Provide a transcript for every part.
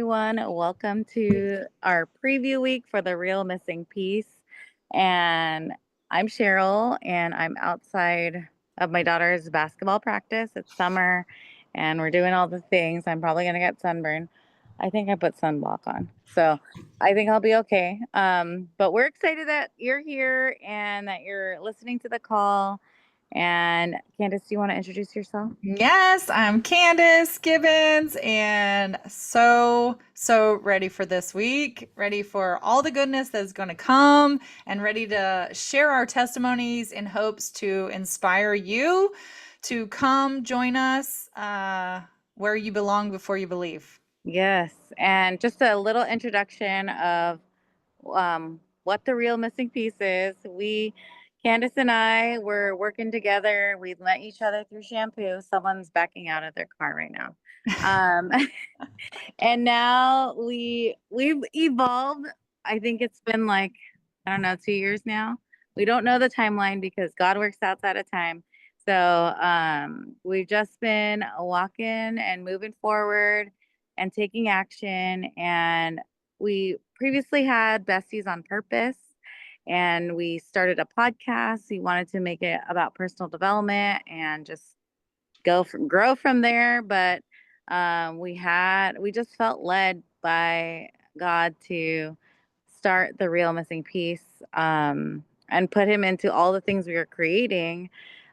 everyone. Welcome to our preview week for the Real Missing Piece. And I'm Cheryl, and I'm outside of my daughter's basketball practice. It's summer, and we're doing all the things. I'm probably going to get sunburned. I think I put sunblock on. So I think I'll be okay. But we're excited that you're here and that you're listening to the call. And Candace, do you want to introduce yourself? Yes, I'm Candace Gibbons and so ready for this week, ready for all the goodness that's going to come and ready to share our testimonies in hopes to inspire you to come join us where you belong before you believe. Yes, and just a little introduction of what the real missing piece is. Candace and I were working together. We met each other through shampoo. Someone's backing out of their car right now. Um, and now we've evolved. I think it's been like, I don't know, 2 years now. We don't know the timeline because God works outside of time. So we've just been walking and moving forward and taking action. And we previously had Besties on Purpose, and we started a podcast. We wanted to make it about personal development and just grow from there. But we just felt led by God to start the Real Missing Piece, and put him into all the things we were creating.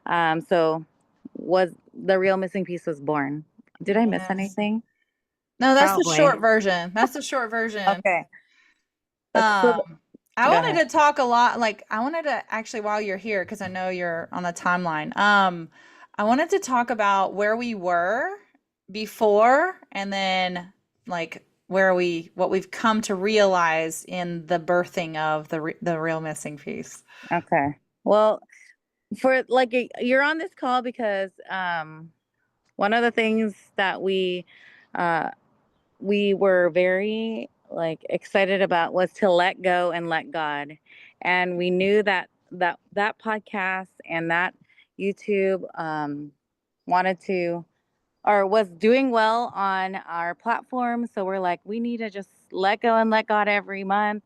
So was the Real Missing Piece was born. Did I miss Yes. anything? No, that's the Probably. short version. That's the short version. Okay. So Um, I go ahead. wanted to talk a lot, like I wanted to actually while you're here, because I know you're on the timeline. I wanted to talk about where we were before and then like what we've come to realize in the birthing of the real missing piece. Okay. Well, you're on this call because one of the things that uh we were very like excited about was to let go and let God. And we knew that podcast and that YouTube wanted to or was doing well on our platform. So we're like, we need to just let go and let God every month.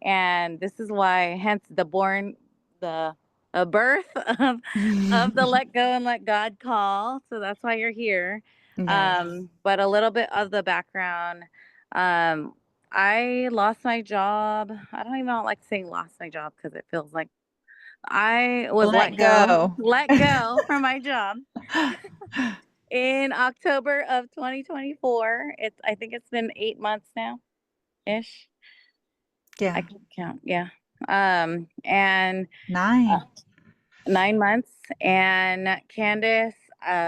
And this is why, hence the birth of the let go and let God call. So that's why you're here. Yes. But a little bit of the background. Um, I lost my job. I don't even like saying lost my job because it feels like I was Let go. let go from my job in October of 2024. I think it's been 8 months now ish. I Yeah. can count. Yeah. And uh, 9. 9 months. And Candace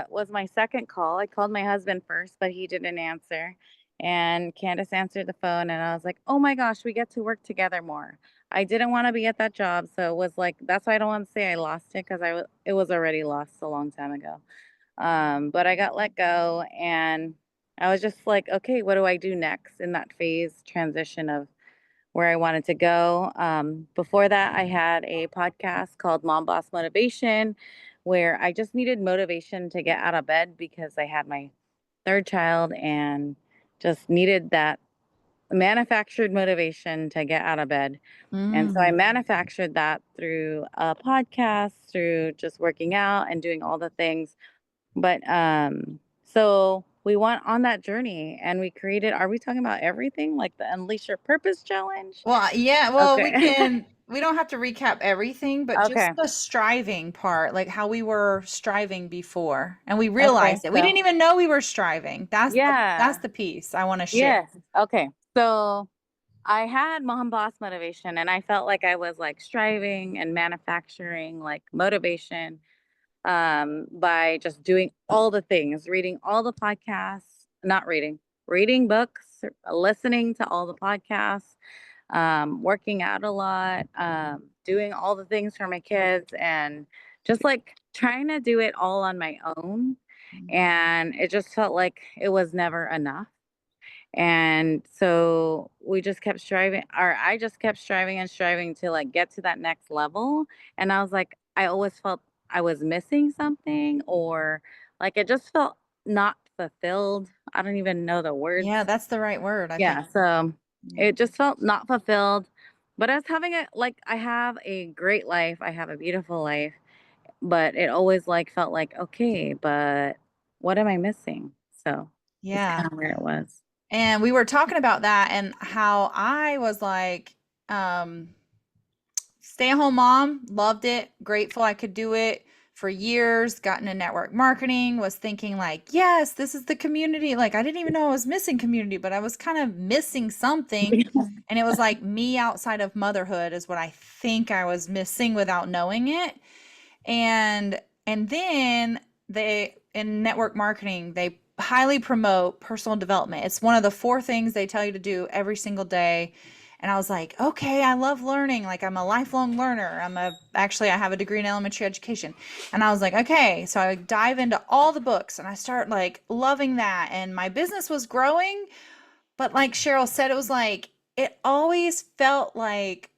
was my second call. I called my husband first, but he didn't answer. And Candace answered the phone, and I was like, oh my gosh, we get to work together more. I didn't want to be at that job. So it was like, that's why I don't want to say I lost it because it was already lost a long time ago. But I got let go, and I was just like, okay, what do I do next in that phase transition of where I wanted to go? Before that, I had a podcast called Mom Boss Motivation, where I just needed motivation to get out of bed because I had my third child and just needed that manufactured motivation to get out of bed. And so I Mm. manufactured that through a podcast, through just working out and doing all the things. But so we went on that journey and we created, are we talking about everything like the Unleash Your Purpose challenge? Well, yeah, well, Okay. we don't have to recap everything, but just Okay. the striving part, like how we were striving before and we Okay. realized it. We So didn't even know we were striving. That's yeah. the piece I want to share. Yes. Okay. So I had Mom Boss Motivation, and I felt like I was like striving and manufacturing like motivation by just doing all the things, reading all the podcasts, not reading, reading books, listening to all the podcasts, working out a lot, doing all the things for my kids, and just like trying to do it all on my own. And it just felt like it was never enough. And so we just kept striving, or I just kept striving and striving to like get to that next level. And I was like, I always felt I was missing something, or like it just felt not fulfilled. I don't even know the Yeah, words. that's the right word, I think. Yeah, so Yeah. it just felt not fulfilled. But I was having it like I have a great life. I have a beautiful life, but it always like felt like, okay, but what am I missing? So that's Yeah. kind of where it was. And we were talking about that and how I was like, um, stay at home mom, loved it, grateful I could do it for years, got into network marketing, was thinking like, yes, this is the community. Like I didn't even know I was missing community, but I was kind of missing something. And it was like me outside of motherhood is what I think I was missing without knowing it. And then they in network marketing, they highly promote personal development. It's one of the four things they tell you to do every single day. And I was like, okay, I love learning. Like I'm a lifelong learner. Actually I have a degree in elementary education. And I was like, okay, so I dive into all the books and I start like loving that. And my business was growing, but like Cheryl said, it was like it always felt like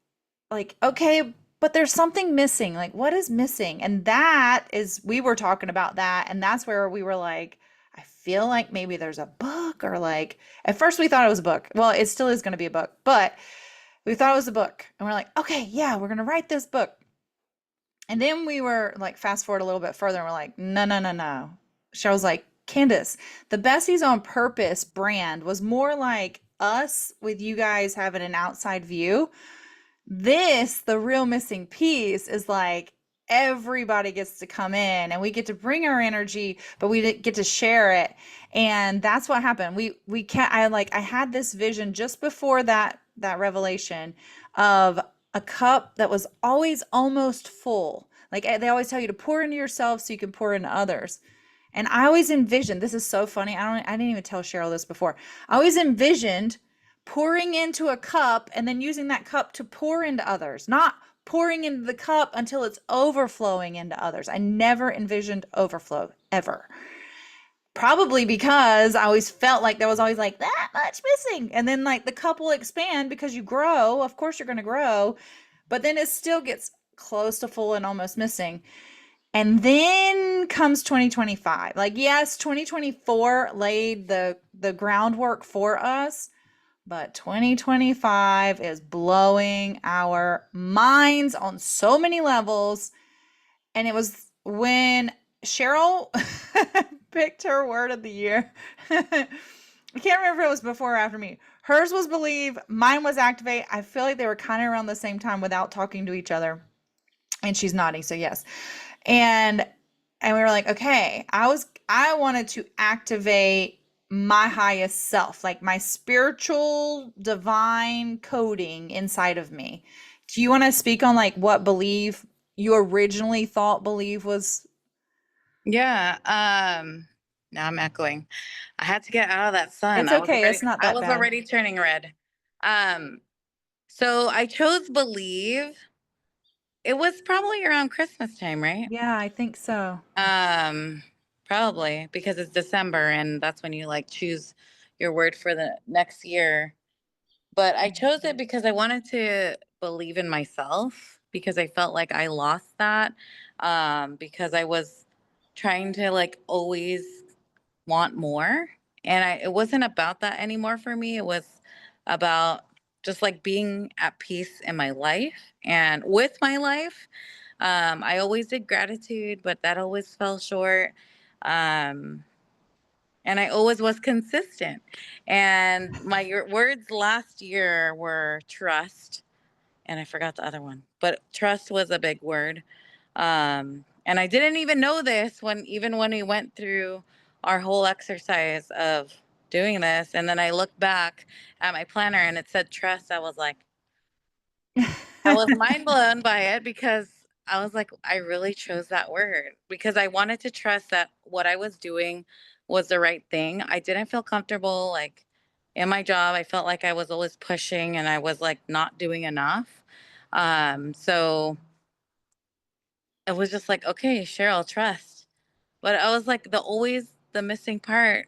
okay, but there's something missing. Like what is missing? And that is we were talking about that and that's where we were like I feel like maybe there's a book or like at first we thought it was a book. Well, it still is going to be a book, but we thought it was a book. And we're like, "Okay, yeah, we're going to write this book." And then we were like fast forward a little bit further and we're like, "No, no, no, no." Cheryl's like, "Candace, the Bessies on Purpose brand was more like us with you guys having an outside view. This, the real missing piece, is like everybody gets to come in and we get to bring our energy, but we get to share it. And that's what happened. We can't I had this vision just before that revelation of a cup that was always almost full. Like they always tell you to pour into yourself so you can pour into others. And I always envisioned, this is so funny. I didn't even tell Cheryl this before. I always envisioned pouring into a cup and then using that cup to pour into others, not pouring into the cup until it's overflowing into others. I never envisioned overflow ever. Probably because I always felt like there was always like that much missing. And then like the cup will expand because you grow. Of course you're going to grow, but then it still gets close to full and almost missing. And then comes 2025. Like yes, 2024 laid the groundwork for us, but 2025 is blowing our minds on so many levels. And it was when Cheryl picked her word of the year. I can't remember if it was before or after me. Hers was believe, mine was activate. I feel like they were kind of around the same time without talking to each other. And she's nodding, so yes. And we were like, okay, I wanted to activate my highest self, like my spiritual divine coding inside of me. Do you want to speak on like what believe you originally thought believe was? Yeah, now I'm echoing. I had to get out of that sun. It's okay, it's not I that was bad. already turning red. Um, so I chose believe. It was probably around Christmas time, right? Yeah, I think so. Um, Probably because it's December and that's when you like choose your word for the next year. But I chose it because I wanted to believe in myself because I felt like I lost that because I was trying to like always want more and it wasn't about that anymore for me. It was about just like being at peace in my life and with my life. I always did gratitude, but that always fell short. Um, and I always was consistent. And my words last year were trust, and I forgot the other one, but trust was a big word. And I didn't even know this even when we went through our whole exercise of doing this, and then I looked back at my planner and it said trust. I was mind blown by it because I was like, I really chose that word because I wanted to trust that what I was doing was the right thing. I didn't feel comfortable like in my job. I felt like I was always pushing and I was like not doing enough. So it was just like, okay, Cheryl, trust. But I was like the missing part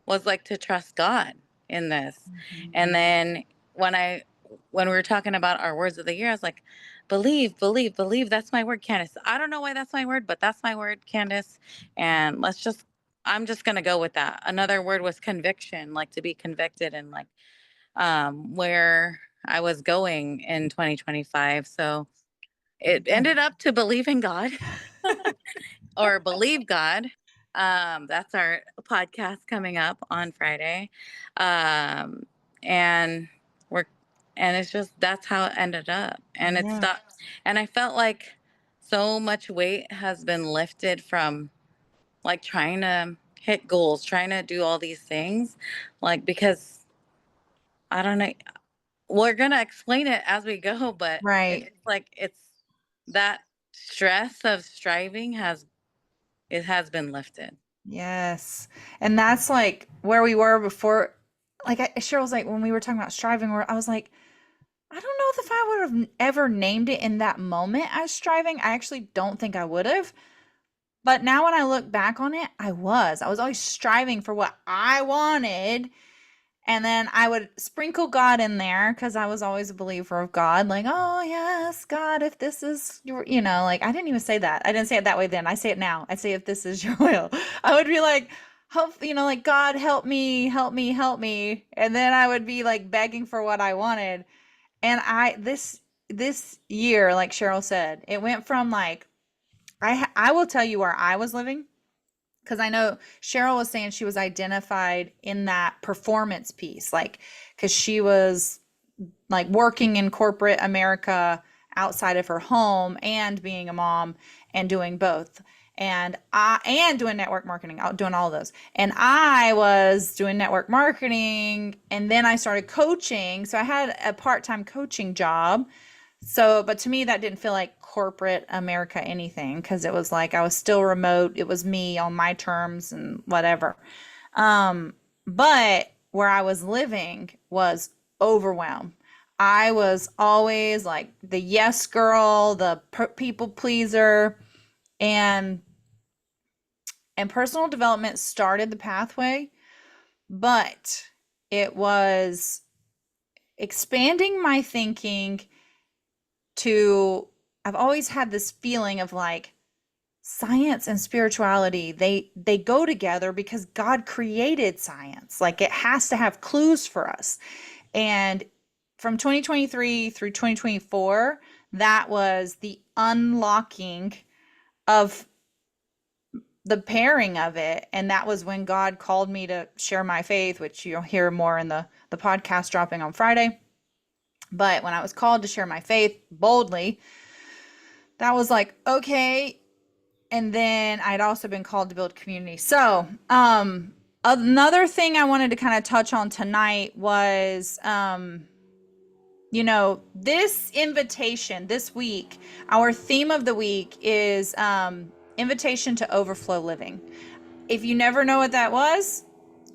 was like to trust God in this. And then when I when we were talking about our words of the year, I was like, believe, believe, believe. That's my word, Candace. I don't know why that's my word, but that's my word, Candace. And let's just I'm just gonna go with that. Another word was conviction, like to be convicted and like where I was going in 2025. So it ended up to believe in God or believe God. That's our podcast coming up on Friday. Um, and we're and it's just that's how it ended up. And it Yeah. stopped. And I felt like so much weight has been lifted from like trying to hit goals, trying to do all these things. Like because I don't know, we're gonna explain it as we go, but Right. it's like it's that stress of striving has been lifted. Yes. And that's like where we were before. Like Cheryl was like, when we were talking about striving, where I was like, I don't know if I would have ever named it in that moment as striving. I actually don't think I would have. But now when I look back on it, I was always striving for what I wanted. And then I would sprinkle God in there because I was always a believer of God. Like, oh, yes, God, if this is your, like I didn't even say that. I didn't say it that way then. I say it now. I say, if this is your will. I would be like, help, like, God, help me, help me, help me. And then I would be like begging for what I wanted. And this year, like Cheryl said, it went from like, I will tell you where I was living because I know Cheryl was saying she was identified in that performance piece, like because she was like working in corporate America outside of her home and being a mom and doing both. And doing network marketing, doing all of those. And I was doing network marketing and then I started coaching. So I had a part-time coaching job. So, but to me, that didn't feel like corporate America anything because it was like I was still remote. It was me on my terms and whatever. Um, but where I was living was overwhelm. I was always like the yes girl, the people pleaser, and personal development started the pathway, but it was expanding my thinking to I've always had this feeling of like science and spirituality, they go together because God created science. Like it has to have clues for us. And from 2023 through 2024, that was the unlocking of the pairing of it. And that was when God called me to share my faith, which you'll hear more in the podcast dropping on Friday. But when I was called to share my faith boldly, that was like, okay. And then I'd also been called to build community. So, another thing I wanted to kind of touch on tonight was, this invitation this week, our theme of the week is invitation to overflow living. If you never know what that was,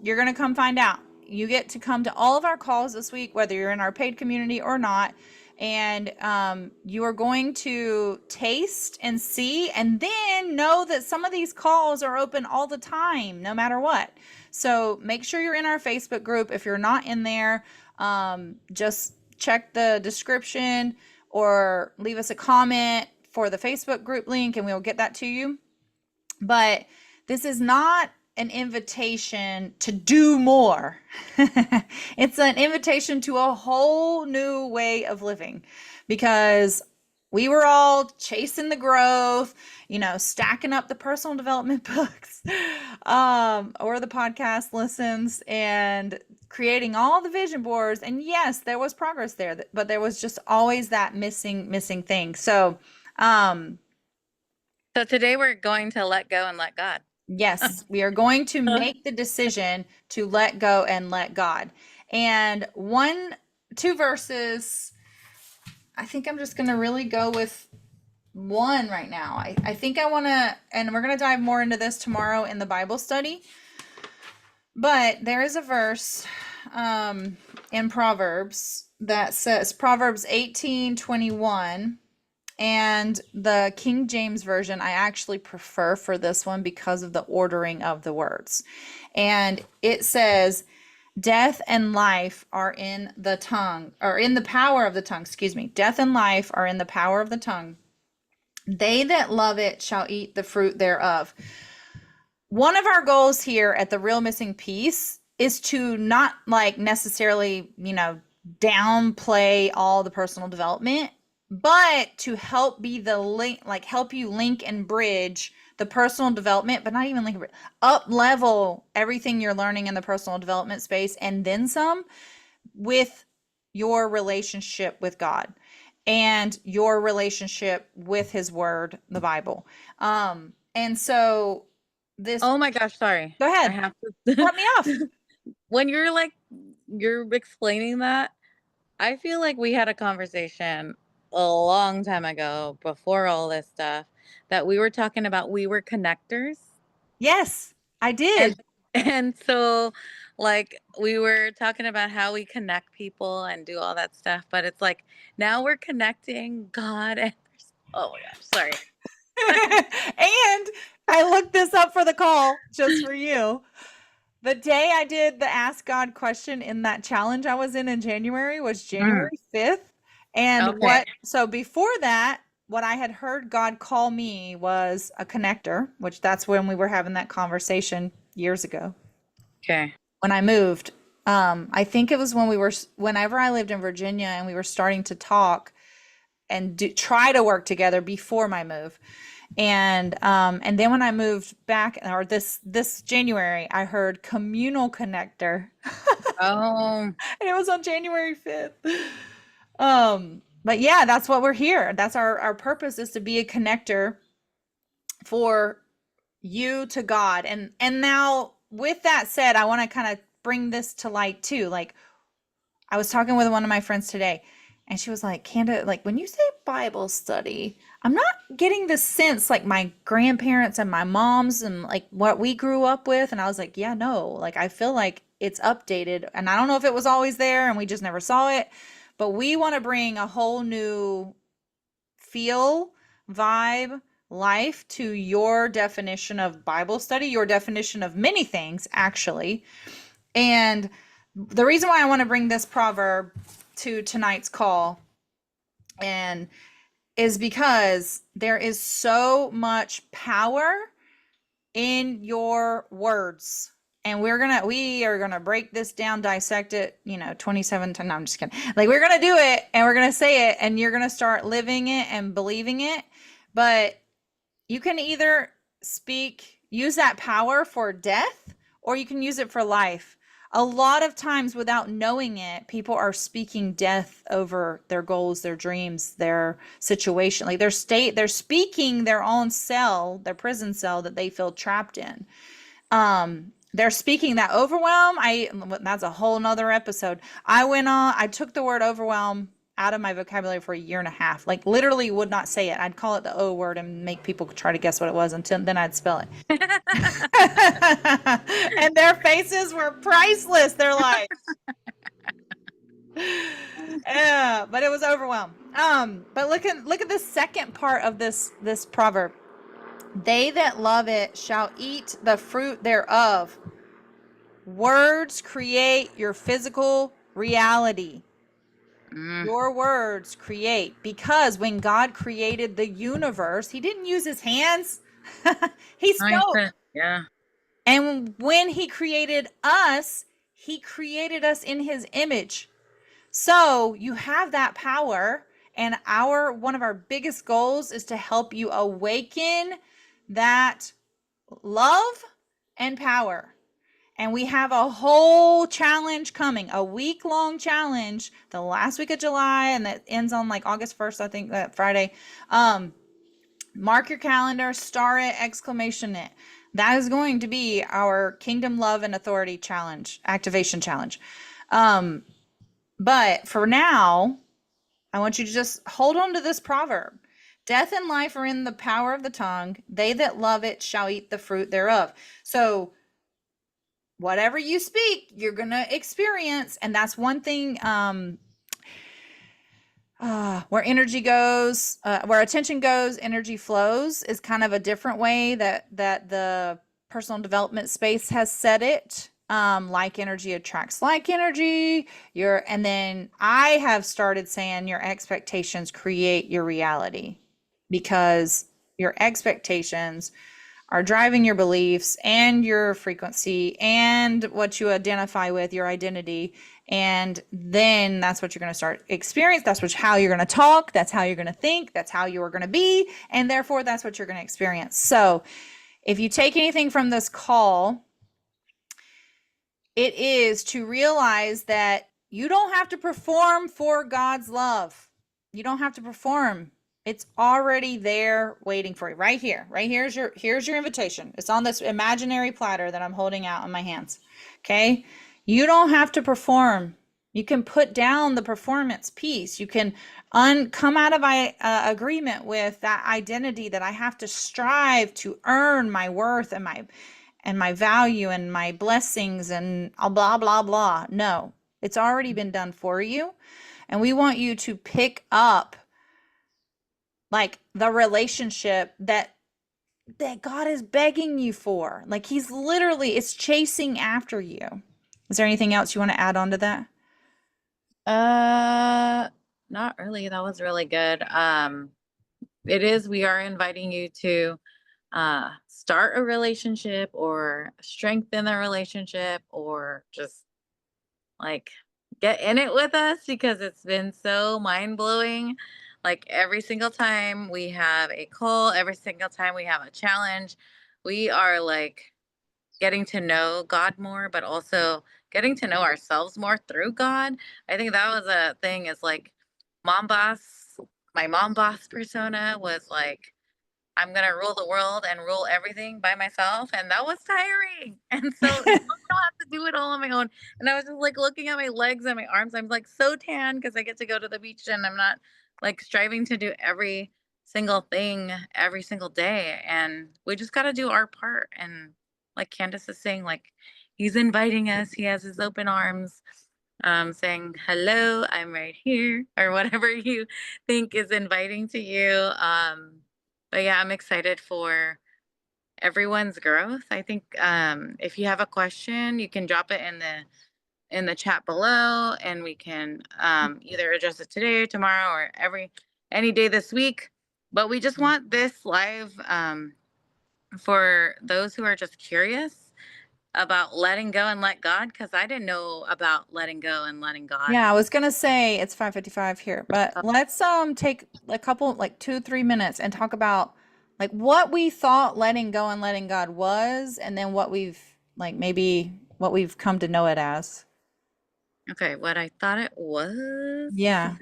you're going to come find out. You get to come to all of our calls this week, whether you're in our paid community or not. And you are going to taste and see, and then know that some of these calls are open all the time, no matter what. So make sure you're in our Facebook group. If you're not in there, just check the description or leave us a comment for the Facebook group link, and we'll get that to you. But this is not an invitation to do more. It's an invitation to a whole new way of living because we were all chasing the growth, stacking up the personal development books, or the podcast listens and creating all the vision boards. And yes, there was progress there, but there was just always that missing thing. So, So today we're going to let go and let God. yes, we are going to make the decision to let go and let God. And two verses, I think I'm just going to really go with one right now. I think I want to, and we're going to dive more into this tomorrow in the Bible study. But there is a verse in Proverbs that says, Proverbs 18:21. And the King James Version, I actually prefer for this one because of the ordering of the words. And it says, death and life are in the tongue, or in the power of the tongue, excuse me. Death and life are in the power of the tongue. They that love it shall eat the fruit thereof. one of our goals here at the Real Missing Piece is to not like necessarily, downplay all the personal development, but to help be the link, like help you link and bridge the personal development, but not even link, up level everything you're learning in the personal development space and then some with your relationship with God and your relationship with His Word, the Bible. And so this, Oh my gosh, sorry. go I ahead, have to. cut me off. When you're explaining that, I feel like we had a conversation a long time ago before all this stuff that we were talking about we were connectors. Yes, I And did. and so like we were talking about how we connect people and do all that stuff, but it's like now we're connecting God and oh my gosh, sorry. And I looked this up for the call just for you. The day I did the Ask God question in that challenge I was in January was Mm, January 5th. And okay. so before that, what I had heard God call me was a connector, which that's when we were having that conversation years ago Okay. when I moved. I think it was whenever I lived in Virginia and we were starting to talk and try to work together before my move. And then when I moved back, or this January, I heard communal connector, Oh, and it was on January 5th. But yeah, that's what we're here. That's our purpose, is to be a connector for you to God. And now with that said, I want to kind of bring this to light too. Like, I was talking with one of my friends today, and she was like, Canda, like when you say Bible study, I'm not getting the sense like my grandparents and my moms and like what we grew up with. And I was like, yeah, no, like I feel like it's updated. And I don't know if it was always there and we just never saw it, but we want to bring a whole new feel, vibe, life to your definition of Bible study, your definition of many things, actually. And the reason why I want to bring this proverb to tonight's call and is because there is so much power in your words. And we are gonna break this down, dissect it, 27 times. No, I'm just kidding. Like, we're gonna do it and we're gonna say it and you're gonna start living it and believing it. But you can either use that power for death, or you can use it for life. A lot of times, without knowing it, people are speaking death over their goals, their dreams, their situation. Like they're speaking their own cell, their prison cell that they feel trapped in. They're speaking that overwhelm. That's a whole nother episode. I took the word overwhelm out of my vocabulary for a year and a half. Like, literally would not say it. I'd call it the O word and make people try to guess what it was, until then I'd spell it. And their faces were priceless. They're like, yeah, but it was overwhelmed. But look at the second part of this proverb. They that love it shall eat the fruit thereof. Words create your physical reality. mm, Your words create, because when God created the universe, He didn't use His hands. He spoke. yeah. And when He created us, He created us in His image. So you have that power. And one of our biggest goals is to help you awaken that love and power. And we have a whole challenge coming, a week-long challenge, the last week of July, and that ends on like August 1st, I think, that Friday. Mark your calendar, star it, exclamation it. That is going to be our Kingdom Love and Authority Challenge, activation challenge. But for now, I want you to just hold on to this proverb. Death and life are in the power of the tongue. They that love it shall eat the fruit thereof. So whatever you speak, you're going to experience. And that's one thing, where energy goes, where attention goes, energy flows, is kind of a different way that the personal development space has said it. Like energy attracts like energy. And then I have started saying your expectations create your reality, because your expectations are driving your beliefs and your frequency and what you identify with, your identity. And then that's what you're going to start experience. That's how you're going to talk. That's how you're going to think. That's how you are going to be. And therefore, that's what you're going to experience. So if you take anything from this call, it is to realize that you don't have to perform for God's love. You don't have to perform. It's already there waiting for you. Right here. Right here's your invitation. It's on this imaginary platter that I'm holding out in my hands. Okay? You don't have to perform. You can put down the performance piece. You can come out of agreement with that identity that I have to strive to earn my worth and my value and my blessings and blah, blah, blah. No, it's already been done for you. And we want you to pick up like the relationship that God is begging you for. Like he's literally, it's chasing after you. Is there anything else you want to add on to that? Uh, Not really. That was really good. We are inviting you to start a relationship or strengthen a relationship or just like get in it with us because it's been so mind blowing. Like every single time we have a call, every single time we have a challenge, we are like getting to know God more, but also getting to know ourselves more through God. I think that was a thing is like mom boss, my mom boss persona was like, I'm gonna rule the world and rule everything by myself, and that was tiring. And so now I don't have to do it all on my own. And I was just like looking at my legs and my arms. I'm like so tan because I get to go to the beach and I'm not like striving to do every single thing every single day. And we just got to do our part. And like Candace is saying, like he's inviting us. He has his open arms, saying, "Hello, I'm right here," or whatever you think is inviting to you. But yeah, I'm excited for everyone's growth. I think if you have a question, you can drop it in the chat below, and we can either address it today or tomorrow or any day this week. But we just want this live for those who are just curious about letting go and let God, because I didn't know about letting go and letting God. Yeah, I was gonna say it's 5:55 here, but let's take a couple like 2, 3 minutes and talk about like what we thought letting go and letting God was, and then what we've like maybe what we've come to know it as. Okay, what I thought it was. Yeah.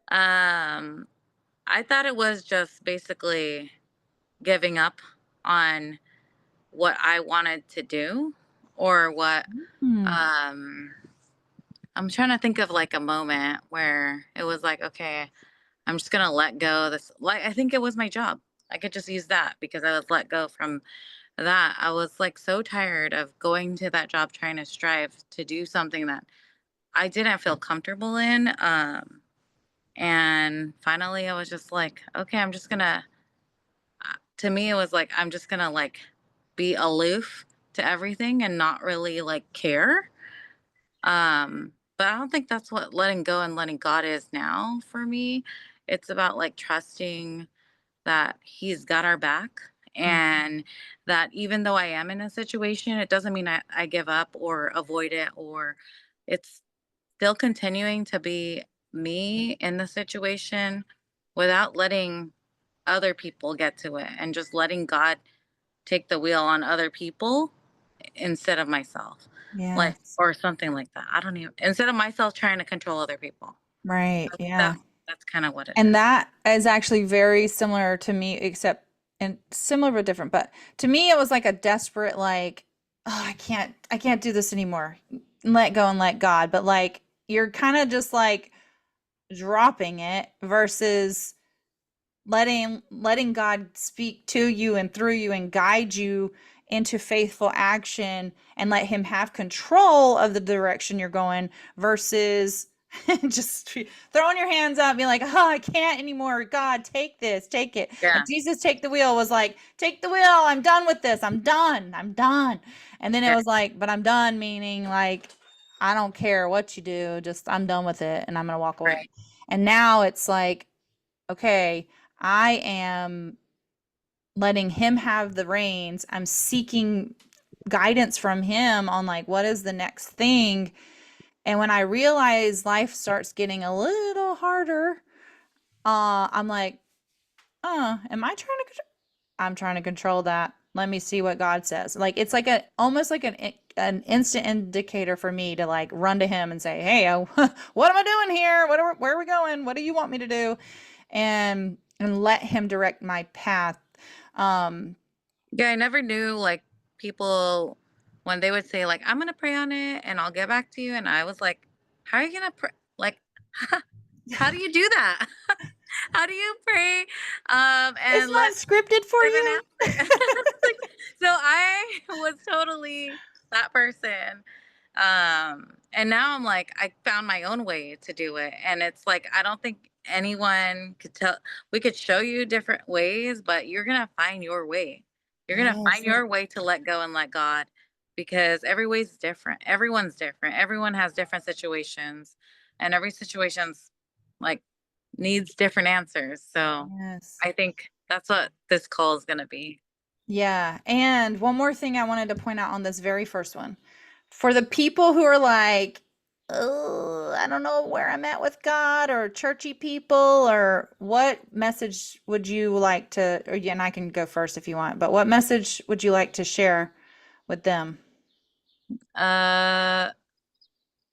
Um, I thought it was just basically giving up on what I wanted to do or what Hmm. um I'm trying to think of like a moment where it was like, okay, I'm just gonna let go of this. Like I think it was my job. I could just use that because I was let go from that. I was like so tired of going to that job trying to strive to do something that I didn't feel comfortable in. And finally I was just like, okay, I'm just gonna to me it was like I'm just gonna like be aloof to everything and not really like care. But I don't think that's what letting go and letting God is now for me. It's about like trusting that he's got our back, and that even though I am in a situation, it doesn't mean I give up or avoid it, or it's still continuing to be me in the situation without letting other people get to it and just letting God take the wheel on other people instead of myself. Like, Yes. or something like that. I don't even, instead of myself trying to control other people. Right. Yeah. That's kind of what it And is. that is actually very similar to me, except and similar but different. But to me, it was like a desperate, like, oh, I can't do this anymore. Let go and let God. But like, you're kind of just like dropping it versus letting God speak to you and through you and guide you into faithful action and let him have control of the direction you're going versus just throwing your hands up being like, oh, I can't anymore. God, take this, take it. Like Yeah. Jesus take the wheel was like, take the wheel, I'm done with this, I'm done. And then it Right. was like, but I'm done, meaning like I don't care what you do, just I'm done with it and I'm gonna walk away. Right. And now it's like, okay, I am letting him have the reins. I'm seeking guidance from him on like what is the next thing. And when I realize life starts getting a little harder, I'm like, am I trying to I'm trying to control that. Let me see what God says. Like it's like a almost like an instant indicator for me to like run to him and say, "Hey, what am I doing here? Where are we going? What do you want me to do?" And let him direct my path. Um, Yeah, I never knew like people when they would say like I'm gonna pray on it and I'll get back to you, and I was like, how are you gonna pray? Like, how do you do that? How do you pray it's and not let scripted for give an you. answer? Like, so I was totally that person. And now I'm like, I found my own way to do it. And it's like, I don't think anyone could tell, we could show you different ways, but you're going to find your way. You're going to find Yes. your way to let go and let God because every way's different. Everyone's different. Everyone has different situations, and every situation's like needs different answers. So Yes. I think that's what this call is going to be. Yeah. And one more thing I wanted to point out on this very first one. For the people who are like, oh, I don't know where I'm at with God or churchy people, or what message would you like to, or yeah, and I can go first if you want, but what message would you like to share with them? Uh,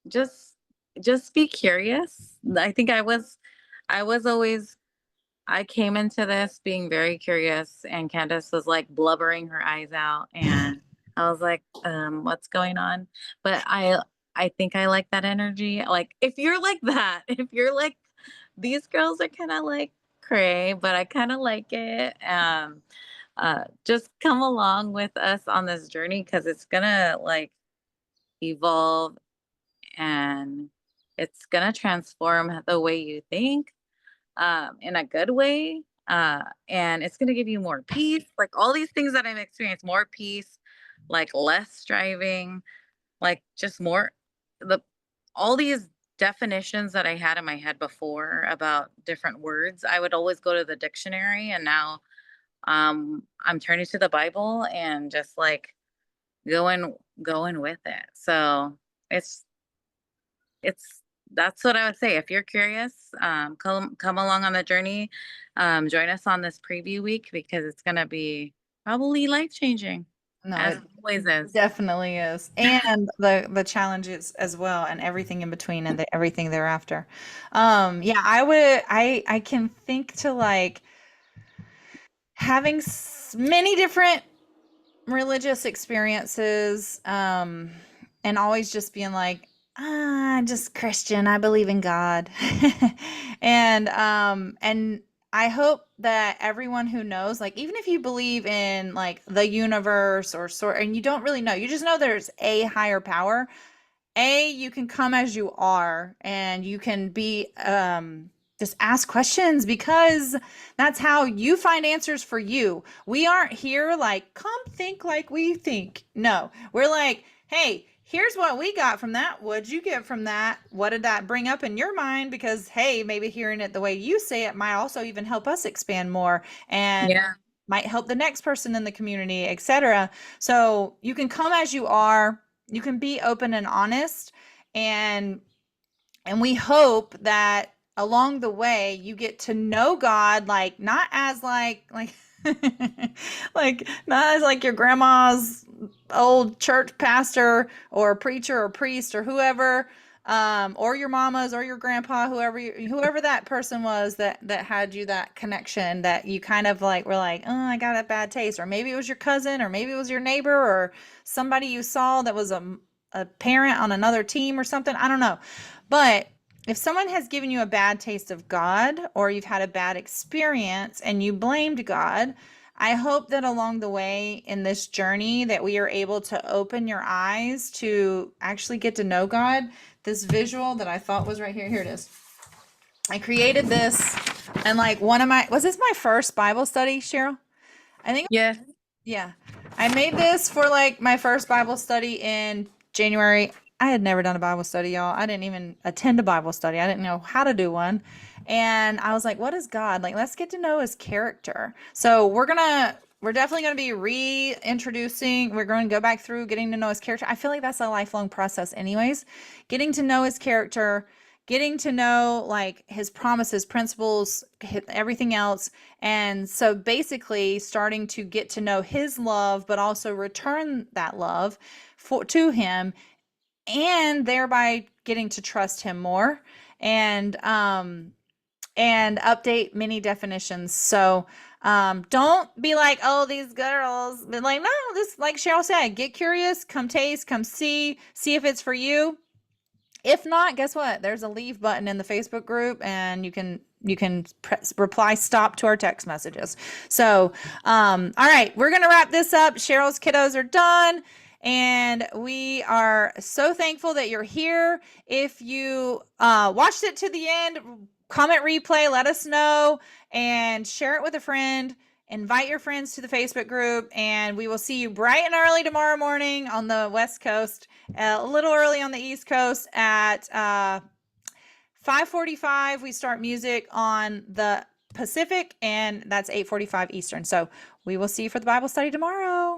just just be curious. I think I was always I came into this being very curious, and Candace was like blubbering her eyes out, and I was like, what's going on? But I think I like that energy. Like if you're like that, if you're like these girls are kind of like cray, but I kind of like it. Just come along with us on this journey because it's gonna like evolve, and it's gonna transform the way you think in a good way. And it's going to give you more peace, like all these things that I've experienced, more peace, like less striving, like just more the all these definitions that I had in my head before about different words. I would always go to the dictionary, and now I'm turning to the Bible and just like going going with it. So it's it's that's what I would say. If you're curious, come along on the journey. Join us on this preview week because it's gonna be probably life changing, No, as it it always is. definitely is. And the challenges as well and everything in between and everything thereafter. Yeah, I can think to like having many different religious experiences, and always just being like, I'm just Christian. I believe in God. And I hope that everyone who knows, like, even if you believe in like the universe or sort, and you don't really know, you just know there's a higher power. You can come as you are and you can be just ask questions because that's how you find answers for you. We aren't here like come think like we think. No. We're like, "Hey, here's what we got from that. What'd you get from that? What did that bring up in your mind?" Because hey, maybe hearing it the way you say it might also even help us expand more and Yeah, might help the next person in the community, etc. So, you can come as you are, you can be open and honest, and we hope that along the way you get to know God, like not as like like not as like your grandma's old church pastor or preacher or priest or whoever, or your mama's or your grandpa, whoever that person was that had you that connection that you kind of like were like, oh, I got a bad taste, or maybe it was your cousin, or maybe it was your neighbor, or somebody you saw that was a parent on another team or something. I don't know. But if someone has given you a bad taste of God, or you've had a bad experience and you blamed God, I hope that along the way in this journey that we are able to open your eyes to actually get to know God. This visual that I thought was right here, here it is. I created this, and like was this my first Bible study, Cheryl? I think yeah, yeah. I made this for like my first Bible study in January. I had never done a Bible study, y'all. I didn't even attend a Bible study. I didn't know how to do one. And I was like, what is God? Like, let's get to know his character. So we're definitely going to be reintroducing. We're going to go back through getting to know his character. I feel like that's a lifelong process, anyways. Getting to know his character, getting to know like his promises, principles, everything else. And so basically starting to get to know his love, but also return that love to him, and thereby getting to trust him more. And update many definitions. So don't be like, oh, these girls. But like, no, this, like Cheryl said, get curious, come taste, come see if it's for you. If not, guess what? There's a leave button in the Facebook group, and you can reply stop to our text messages. So, all right, we're gonna wrap this up. Cheryl's kiddos are done. And we are so thankful that you're here. If you watched it to the end, comment replay, let us know, and share it with a friend. Invite your friends to the Facebook group, and we will see you bright and early tomorrow morning on the West Coast, a little early on the East Coast at 5:45. We start music on the Pacific, and that's 8:45 Eastern. So we will see you for the Bible study tomorrow.